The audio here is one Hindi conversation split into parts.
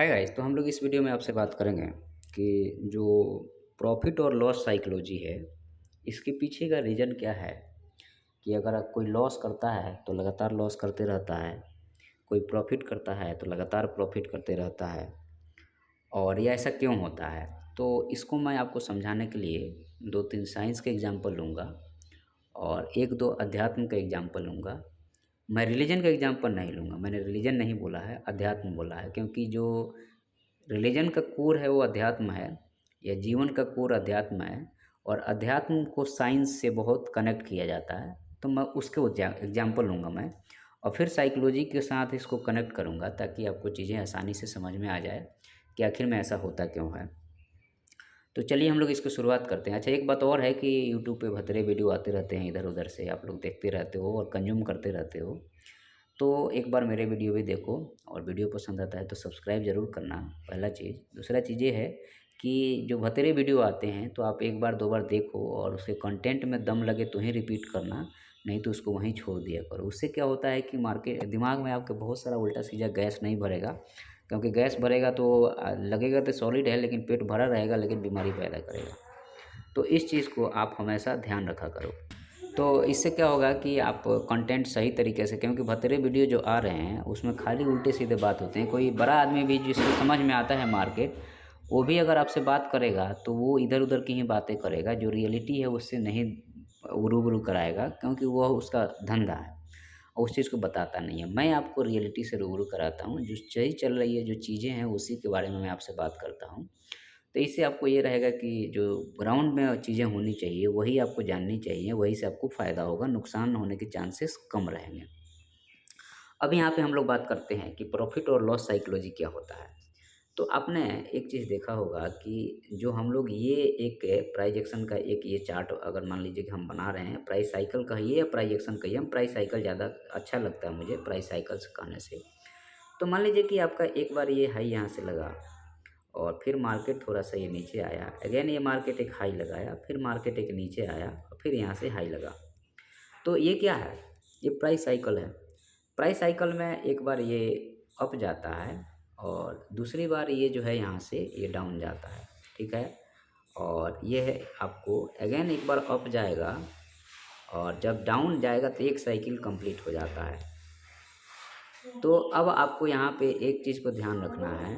Hi guys. तो हम लोग इस वीडियो में आपसे बात करेंगे कि जो प्रॉफिट और लॉस साइकोलॉजी है, इसके पीछे का रीज़न क्या है। कि अगर आप कोई लॉस करता है तो लगातार लॉस करते रहता है, कोई प्रॉफिट करता है तो लगातार प्रॉफिट करते रहता है, और ये ऐसा क्यों होता है। तो इसको मैं आपको समझाने के लिए 2-3 साइंस के एग्जाम्पल लूँगा और 1-2 अध्यात्म का एग्जाम्पल लूँगा। मैं रिलीजन का एग्जाम्पल नहीं लूँगा, मैंने रिलीजन नहीं बोला है, अध्यात्म बोला है, क्योंकि जो रिलीजन का कोर है वो अध्यात्म है, या जीवन का कोर अध्यात्म है, और अध्यात्म को साइंस से बहुत कनेक्ट किया जाता है। तो मैं उसके एग्जाम्पल लूँगा मैं, और फिर साइकोलॉजी के साथ इसको कनेक्ट करूँगा ताकि आपको चीज़ें आसानी से समझ में आ जाए कि आखिर में ऐसा होता क्यों है। तो चलिए हम लोग इसकी शुरुआत करते हैं। अच्छा, एक बात और है कि यूट्यूब पे भतरे वीडियो आते रहते हैं, इधर-उधर से आप लोग देखते रहते हो और कंज़्यूम करते रहते हो। तो एक बार मेरे वीडियो भी देखो, और वीडियो पसंद आता है तो सब्सक्राइब ज़रूर करना, पहला चीज़। दूसरा चीज़ ये है कि जो भतेरे वीडियो आते हैं तो आप एक बार 2 बार देखो, और उसके कंटेंट में दम लगे तो ही रिपीट करना, नहीं तो उसको वहीं छोड़ दिया करो। उससे क्या होता है कि मार्केट दिमाग में आपके बहुत सारा उल्टा-सीधा गैस नहीं भरेगा, क्योंकि गैस भरेगा तो लगेगा तो सॉलिड है, लेकिन पेट भरा रहेगा लेकिन बीमारी पैदा करेगा। तो इस चीज़ को आप हमेशा ध्यान रखा करो। तो इससे क्या होगा कि आप कंटेंट सही तरीके से, क्योंकि भतेरे वीडियो जो आ रहे हैं उसमें खाली उल्टे-सीधे बात होते हैं। कोई बड़ा आदमी भी जिसको समझ में आता है मार्केट, वो भी अगर आपसे बात करेगा तो वो इधर-उधर की ही बातें करेगा, जो रियलिटी है उससे नहीं रूबरू कराएगा, क्योंकि वह उसका धंधा है और उस चीज़ को बताता नहीं है। मैं आपको रियलिटी से रूबरू कराता हूँ, जो सही चल रही है, जो चीज़ें हैं उसी के बारे में मैं आपसे बात करता हूँ। तो इससे आपको ये रहेगा कि जो ग्राउंड में चीज़ें होनी चाहिए वही आपको जाननी चाहिए, वही से आपको फ़ायदा होगा, नुकसान होने के चांसेस कम रहेंगे। अब यहाँ पे हम लोग बात करते हैं कि प्रॉफ़िट और लॉस साइकोलॉजी क्या होता है। तो आपने एक चीज़ देखा होगा कि जो हम लोग ये एक प्राइस एक्शन का एक ये चार्ट अगर मान लीजिए कि हम बना रहे हैं, प्राइस साइकिल कहिए या प्राइस एक्शन कहिए, हम प्राइस साइकिल ज़्यादा अच्छा लगता है मुझे प्राइस साइकिल से कहने से। तो मान लीजिए कि आपका एक बार ये हाई यहाँ से लगा, और फिर मार्केट थोड़ा-सा ये नीचे आया, अगेन ये मार्केट एक हाई लगाया, फिर मार्केट एक नीचे आया, और फिर यहाँ से हाई लगा। तो ये क्या है? ये प्राइस साइकिल है। प्राइस साइकिल में एक बार ये अप जाता है, और दूसरी बार ये जो है यहाँ से ये डाउन जाता है, ठीक है? और ये है आपको अगेन एक बार अप जाएगा, और जब डाउन जाएगा तो एक साइकिल कंप्लीट हो जाता है। तो अब आपको यहाँ पे एक चीज़ को ध्यान रखना है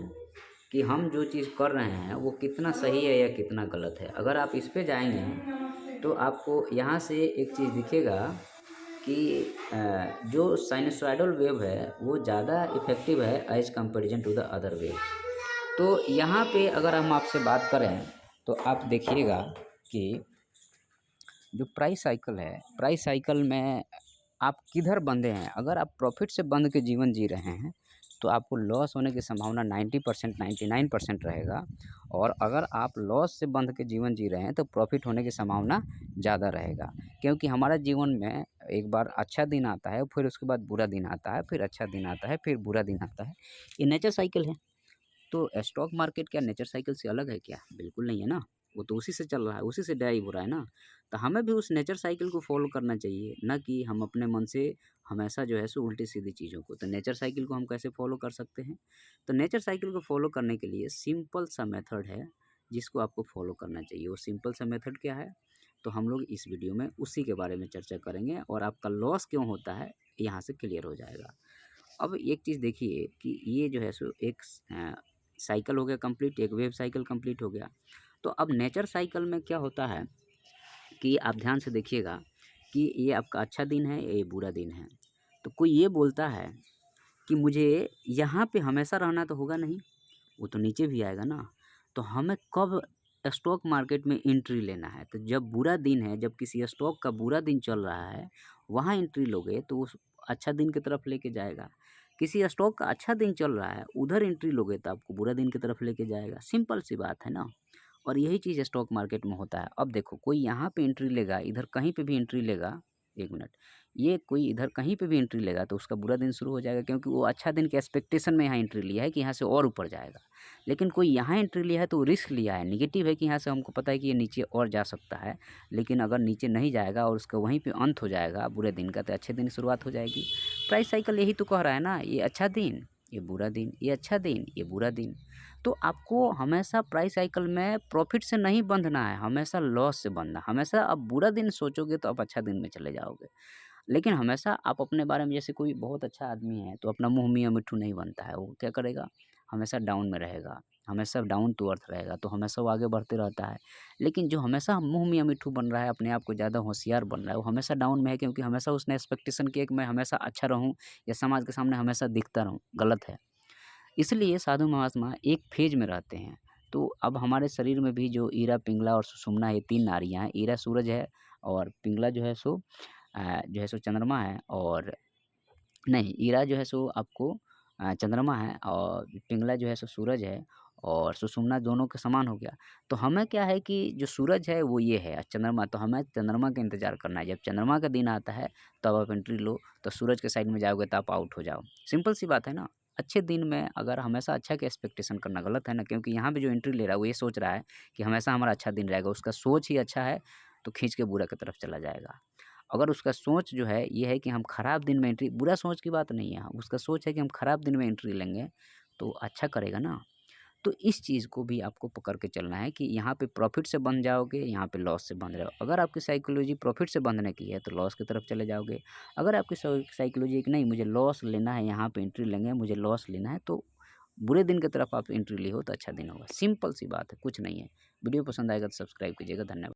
कि हम जो चीज़ कर रहे हैं वो कितना सही है या कितना गलत है। अगर आप इस पे जाएँगे तो आपको यहाँ से एक चीज़ दिखेगा कि जो साइनसॉइडल वेव है वो ज़्यादा इफ़ेक्टिव है as comparison to the other wave. तो यहाँ पे अगर हम आपसे बात करें तो आप देखिएगा कि जो प्राइस साइकिल है, प्राइस साइकिल में आप किधर बंधे हैं। अगर आप प्रॉफ़िट से बंध के जीवन जी रहे हैं, तो आपको लॉस होने की संभावना 90% 99% रहेगा, और अगर आप लॉस से बंध के जीवन जी रहे हैं, तो प्रॉफ़िट होने की संभावना ज़्यादा रहेगा। क्योंकि हमारा जीवन में एक बार अच्छा दिन आता है, फिर उसके बाद बुरा दिन आता है, फिर अच्छा दिन आता है, फिर बुरा दिन आता है। ये नेचर साइकिल है। तो स्टॉक मार्केट क्या नेचर साइकिल से अलग है क्या? बिल्कुल नहीं है ना। वो तो उसी से चल रहा है, उसी से ड्राइव हो रहा है ना। तो हमें भी उस नेचर साइकिल को फ़ॉलो करना चाहिए, ना कि हम अपने मन से हमेशा जो है सो उल्टी-सीधी चीज़ों को। तो नेचर साइकिल को हम कैसे फ़ॉलो कर सकते हैं? तो नेचर साइकिल को फ़ॉलो करने के लिए सिंपल सा मेथड है, जिसको आपको फ़ॉलो करना चाहिए। वो सिंपल सा मेथड क्या है? तो हम लोग इस वीडियो में उसी के बारे में चर्चा करेंगे, और आपका लॉस क्यों होता है, यहाँ से क्लियर हो जाएगा। अब एक चीज़ देखिए कि ये जो है सो एक साइकिल हो गया कंप्लीट, एक वेव साइकिल कंप्लीट हो गया। तो अब नेचर साइकिल में क्या होता है कि आप ध्यान से देखिएगा कि ये आपका अच्छा दिन है, ये बुरा दिन है। तो कोई ये बोलता है कि मुझे यहाँ पे हमेशा रहना तो होगा नहीं, वो तो नीचे भी आएगा ना। तो हमें कब स्टॉक मार्केट में एंट्री लेना है, तो जब बुरा दिन है, जब किसी स्टॉक का बुरा दिन चल रहा है, वहाँ एंट्री लोगे तो उस अच्छा दिन की तरफ लेके जाएगा। किसी स्टॉक का अच्छा दिन चल रहा है, उधर एंट्री लोगे तो आपको बुरा दिन की तरफ लेके जाएगा। सिंपल सी बात है ना। और यही चीज़ स्टॉक मार्केट में होता है। अब देखो, कोई यहाँ पे एंट्री लेगा, इधर कहीं पे भी एंट्री लेगा, 1 मिनट, ये कोई इधर कहीं पे भी एंट्री लेगा तो उसका बुरा दिन शुरू हो जाएगा, क्योंकि वो अच्छा दिन के एक्सपेक्टेशन में यहाँ एंट्री लिया है कि यहाँ से और ऊपर जाएगा। लेकिन कोई यहाँ एंट्री लिया है तो रिस्क लिया है, नेगेटिव है कि यहाँ से हमको पता है कि ये नीचे और जा सकता है, लेकिन अगर नीचे नहीं जाएगा और उसका वहीं पे अंत हो जाएगा बुरे दिन का, तो अच्छे दिन की शुरुआत हो जाएगी। प्राइस साइकिल यही तो कह रहा है ना, ये अच्छा दिन, ये बुरा दिन, ये अच्छा दिन, ये बुरा दिन। तो आपको हमेशा प्राइस साइकिल में प्रॉफ़िट से नहीं बंधना है, हमेशा लॉस से बंधना है। हमेशा आप बुरा दिन सोचोगे तो आप अच्छा दिन में चले जाओगे। लेकिन हमेशा आप अपने बारे में, जैसे कोई बहुत अच्छा आदमी है तो अपना मुँह मियाँ मिट्ठू नहीं बनता है, वो क्या करेगा? हमेशा डाउन में रहेगा, हमेशा डाउन टू अर्थ रहेगा, तो हमेशा वो आगे बढ़ते रहता है। लेकिन जो हमेशा मुँह मियाँ मिट्ठू बन रहा है, अपने आप को ज़्यादा होशियार बन रहा है, वो हमेशा डाउन में है, क्योंकि हमेशा उसने एक्सपेक्टेशन की है कि मैं हमेशा अच्छा रहूँ या समाज के सामने हमेशा दिखता रहूँ, गलत है। इसलिए साधु महात्मा एक फ़ेज़ में रहते हैं। तो अब हमारे शरीर में भी जो ईरा, पिंगला और सुषुम्ना, ये 3 नाड़ियाँ हैं। ईरा सूरज है और पिंगला जो है सो चंद्रमा है, और नहीं, ईरा जो है सो आपको चंद्रमा है, और पिंगला जो है सो सूरज है, और सुषुम्ना दोनों के समान हो गया। तो हमें क्या है कि जो सूरज है वो ये है, चंद्रमा, तो हमें चंद्रमा का इंतज़ार करना है। जब चंद्रमा का दिन आता है तब आप एंट्री लो, तो सूरज के साइड में जाओगे तो आप आउट हो जाओ। सिंपल सी बात है ना। अच्छे दिन में अगर हमेशा अच्छा की एक्सपेक्टेशन करना गलत है ना, क्योंकि यहाँ पे जो एंट्री ले रहा है वो ये सोच रहा है कि हमेशा हमारा अच्छा दिन रहेगा। उसका सोच ही अच्छा है तो खींच के बुरा की तरफ चला जाएगा। अगर उसका सोच जो है ये है कि हम खराब दिन में एंट्री, बुरा सोच की बात नहीं है, उसका सोच है कि हम खराब दिन में एंट्री लेंगे तो अच्छा करेगा ना। तो इस चीज़ को भी आपको पकड़ के चलना है कि यहाँ पे प्रॉफ़िट से बंध जाओगे, यहाँ पे लॉस से बंध रहे हो। अगर आपकी साइकोलॉजी प्रॉफ़िट से बंधने की है तो लॉस की तरफ चले जाओगे। अगर आपकी साइकोलॉजी है कि नहीं, मुझे लॉस लेना है, यहाँ पे एंट्री लेंगे, मुझे लॉस लेना है, तो बुरे दिन की तरफ आप एंट्री लिए हो तो अच्छा दिन होगा। सिंपल सी बात है, कुछ नहीं है। वीडियो पसंद आएगा तो सब्सक्राइब कीजिएगा। धन्यवाद।